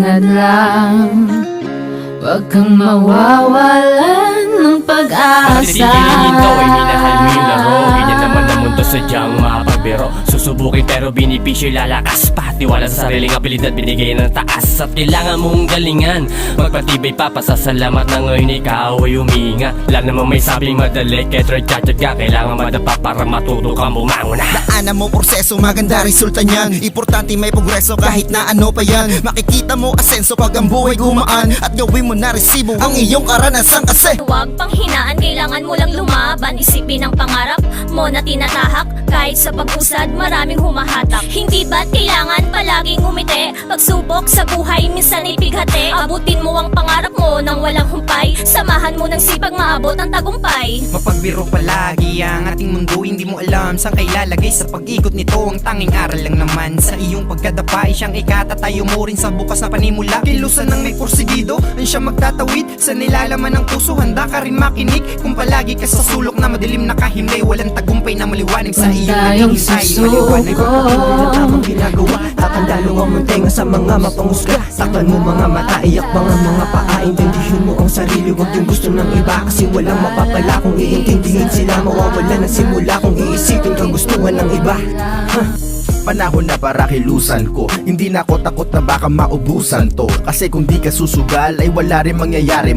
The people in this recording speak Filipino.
lang, huwag kang mawawalan ng pag-asa. Titigilin ikaw ay minahal mo yung laro. Ganyan naman ang mundo, sadyang mapagbiro. Susubukin pero binipisyo lalakas pa. Tiwala sa sariling abilidad, binigay ng taas. At kailangan mong galingan, magpatibay pa, pasasalamat na ngayon ikaw ay huminga. Alam naman may sabing madali, kaya try tiyatyaga. Kailangan madapa para matuto kang bumangon. Daanan mo proseso, maganda resulta niyan. Importante may progreso kahit na ano pa yan. Makikita mo asenso pag ang buhay gumaan. At gawin mo na resibo ang iyong karanasan kasi Huwag pang hinaan, kailangan mo lang lumaban. Isipin ang pangarap mo na tinatahak. Kahit sa pag-usad, maraming humahatak. Hindi ba't kailangan palaging umiti? Pagsubok sa buhay, minsan ay bighati. Abutin mo ang pangarap mo nang walang humpay. Samahan mo ng sipag, maabot ang tagumpay. Mapagbiro palagi ang ating mundo, hindi mo alam saan kay lalagay. Sa pag-ikot nito, ang tanging aral lang naman. Sa iyong pagkadapa ay siyang ikatatayo mo rin sa bukas na panimula. Kilusan ng may porsigido, ang siyang magtatawid sa nilalaman ng puso. Handa ka rin makinig kung palagi ka sa sulok na madilim na kahimlay. Walang tagumpay na maliwanag sa iyong Tayong susuko, tamang ginagawa. Takandalo ang muntenga sa mga mapangusga. Takpan mo mga mata, iyak bang ang mga paa. Intindihin mo ang sarili, wag yung gusto ng iba. Kasi walang mapapala kung iintindihin sila. Mawawala ng simula kung iisipin kang gustuhan ng iba. panahon na para kilusan ko. Hindi na ako takot na baka maubusan to. Kasi kung di ka susugal ay wala rin mangyayari.